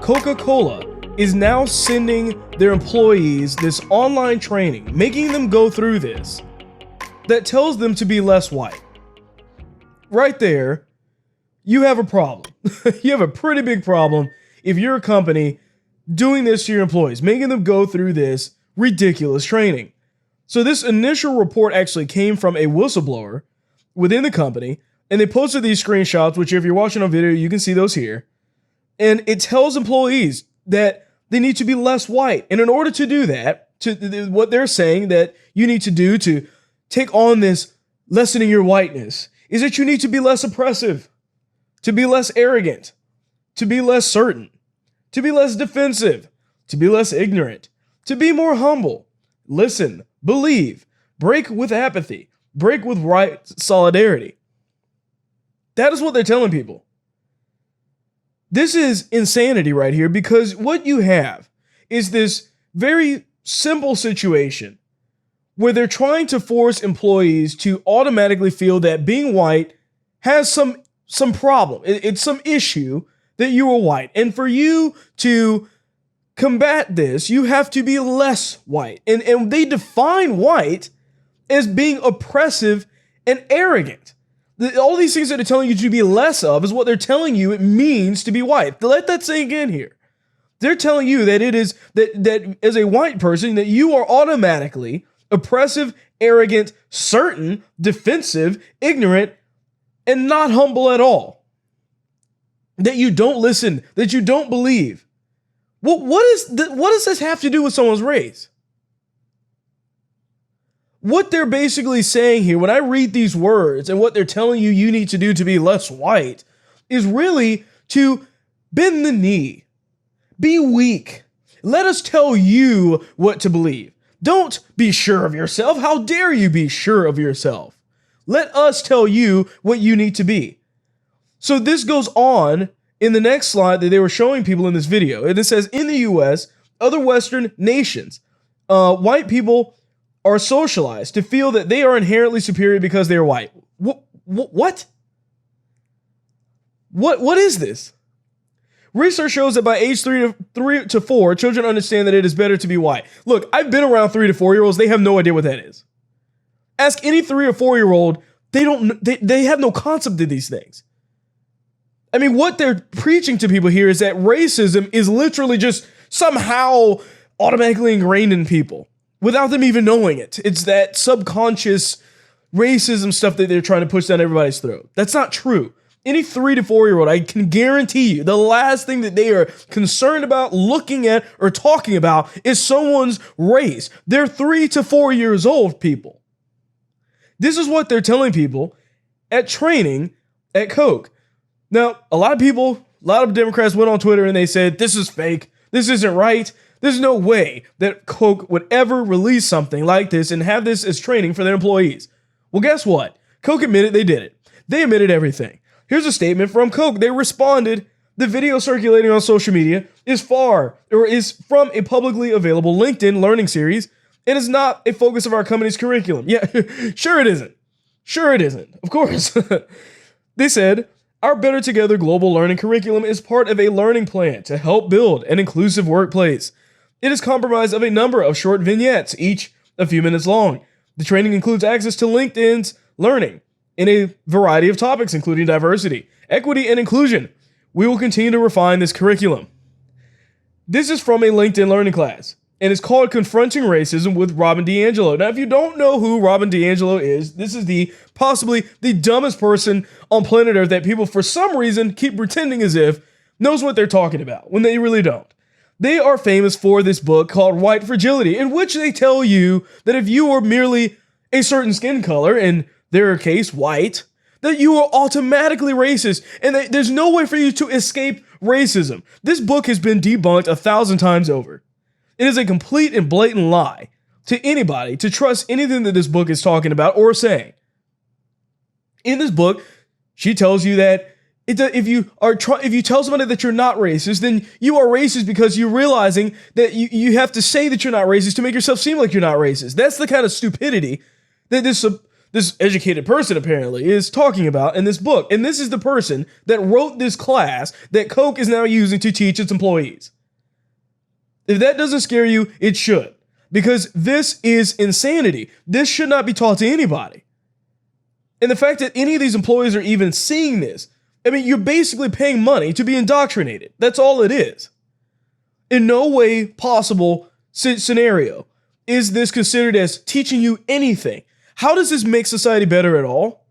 Coca-Cola is now sending their employees this online training, making them go through this, that tells them to be less white. Right there, you have a problem. You have a pretty big problem if you're a company doing this to your employees, making them go through this ridiculous training. So this initial report actually came from a whistleblower within the company, and they posted these screenshots, which if you're watching on video, you can see those here. And it tells employees that they need to be less white. And in order to do that, what they're saying that you need to do to take on this lessening your whiteness is that you need to be less oppressive, to be less arrogant, to be less certain, to be less defensive, to be less ignorant, to be more humble, listen, believe, break with apathy, break with right solidarity. That is what they're telling people. This is insanity right here, because what you have is this very simple situation where they're trying to force employees to automatically feel that being white has some problem. It's some issue that you are white. And for you to combat this, you have to be less white. And they define white as being oppressive and arrogant. All these things that they're telling you to be less of is what they're telling you it means to be white. Let that sink in here. They're telling you that it is that as a white person that you are automatically oppressive, arrogant, certain, defensive, ignorant, and not humble at all. That you don't listen, that you don't believe. What does this have to do with someone's race? What they're basically saying here, when I read these words and what they're telling you you need to do to be less white, is really to bend the knee, be weak. Let us tell you what to believe. Don't be sure of yourself. How dare you be sure of yourself? Let us tell you what you need to be. So this goes on in the next slide that they were showing people in this video. And it says, in the US, other Western nations, white people are socialized to feel that they are inherently superior because they are white. What? What is this? Research shows that by age 3 to 4, children understand that it is better to be white. Look, I've been around 3 to 4-year-olds. They have no idea what that is. Ask any 3 or 4-year-old. They have no concept of these things. I mean, what they're preaching to people here is that racism is literally just somehow automatically ingrained in people without them even knowing it. It's that subconscious racism stuff that they're trying to push down everybody's throat. That's not true. Any 3 to 4-year-old, I can guarantee you, the last thing that they are concerned about, looking at, or talking about is someone's race. They're 3 to 4 years old, people. This is what they're telling people at training at Coke. Now, a lot of Democrats went on Twitter and they said, this is fake. This isn't right. There's no way that Coke would ever release something like this and have this as training for their employees. Well, guess what? Coke admitted they did it. They admitted everything. Here's a statement from Coke. They responded, the video circulating on social media is from a publicly available LinkedIn learning series and is not a focus of our company's curriculum. Yeah, sure it isn't. Sure it isn't. Of course. They said, our Better Together global learning curriculum is part of a learning plan to help build an inclusive workplace. It is comprised of a number of short vignettes, each a few minutes long. The training includes access to LinkedIn's learning in a variety of topics, including diversity, equity, and inclusion. We will continue to refine this curriculum. This is from a LinkedIn learning class, and it's called Confronting Racism with Robin DiAngelo. Now, if you don't know who Robin DiAngelo is, this is possibly the dumbest person on planet Earth that people, for some reason, keep pretending as if knows what they're talking about, when they really don't. They are famous for this book called White Fragility, in which they tell you that if you are merely a certain skin color, in their case, white, that you are automatically racist, and that there's no way for you to escape racism. This book has been debunked 1,000 times over. It is a complete and blatant lie to anybody to trust anything that this book is talking about or saying. In this book, she tells you that if you tell somebody that you're not racist, then you are racist because you're realizing that you have to say that you're not racist to make yourself seem like you're not racist. That's the kind of stupidity that this educated person apparently is talking about in this book. And this is the person that wrote this class that Coke is now using to teach its employees. If that doesn't scare you, it should. Because this is insanity. This should not be taught to anybody. And the fact that any of these employees are even seeing this, I mean, you're basically paying money to be indoctrinated. That's all it is. In no way possible scenario is this considered as teaching you anything. How does this make society better at all?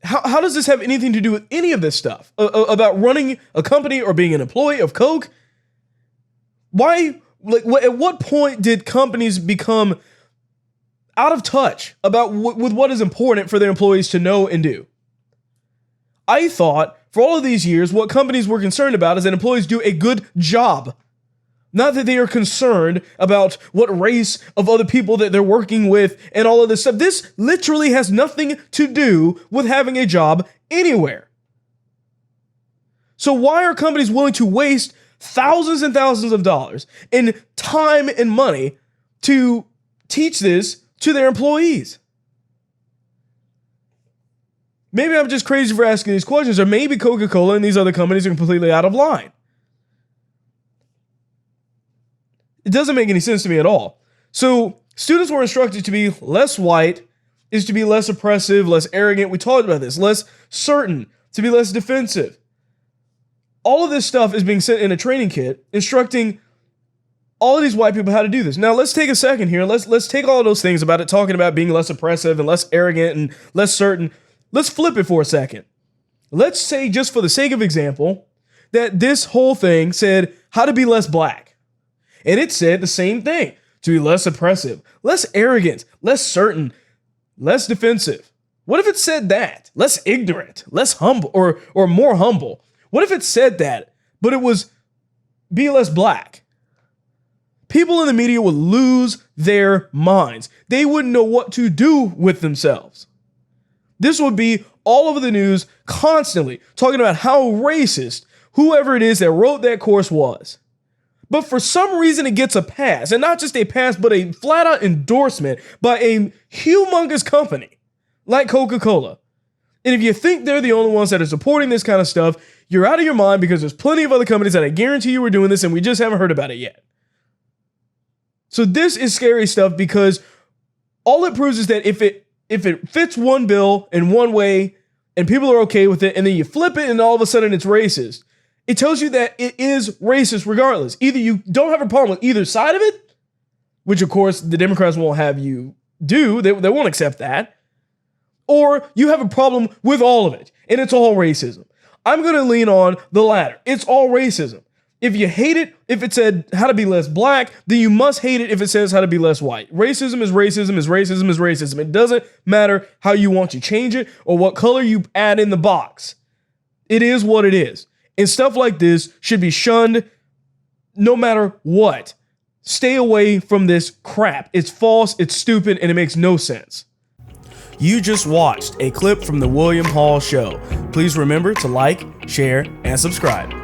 How does this have anything to do with any of this stuff? About running a company or being an employee of Coke? Why, at what point did companies become out of touch about with what is important for their employees to know and do? I thought for all of these years, what companies were concerned about is that employees do a good job. Not that they are concerned about what race of other people that they're working with and all of this stuff. This literally has nothing to do with having a job anywhere. So why are companies willing to waste thousands and thousands of dollars in time and money to teach this to their employees? Maybe I'm just crazy for asking these questions, or maybe Coca-Cola and these other companies are completely out of line. It doesn't make any sense to me at all. So students were instructed to be less white, is to be less oppressive, less arrogant. We talked about this. Less certain, to be less defensive. All of this stuff is being sent in a training kit instructing all of these white people how to do this. Now let's take a second here. Let's take all of those things about it, talking about being less oppressive and less arrogant and less certain. Let's flip it for a second. Let's say, just for the sake of example, that this whole thing said how to be less black. And it said the same thing, to be less oppressive, less arrogant, less certain, less defensive. What if it said that? Less ignorant, less humble, or more humble? What if it said that, but it was be less black? People in the media would lose their minds. They wouldn't know what to do with themselves. This would be all over the news constantly, talking about how racist whoever it is that wrote that course was. But for some reason, it gets a pass, and not just a pass, but a flat out endorsement by a humongous company like Coca-Cola. And if you think they're the only ones that are supporting this kind of stuff, you're out of your mind, because there's plenty of other companies that I guarantee you are doing this, and we just haven't heard about it yet. So this is scary stuff, because all it proves is that if it fits one bill in one way and people are okay with it, and then you flip it and all of a sudden it's racist, it tells you that it is racist regardless. Either you don't have a problem with either side of it, which of course the Democrats won't have you do, they won't accept that, or you have a problem with all of it and it's all racism. I'm going to lean on the latter. It's all racism. If you hate it, if it said how to be less black, then you must hate it if it says how to be less white. Racism is racism is racism is racism. It doesn't matter how you want to change it or what color you add in the box. It is what it is. And stuff like this should be shunned no matter what. Stay away from this crap. It's false, it's stupid, and it makes no sense. You just watched a clip from The William Hall Show. Please remember to like, share, and subscribe.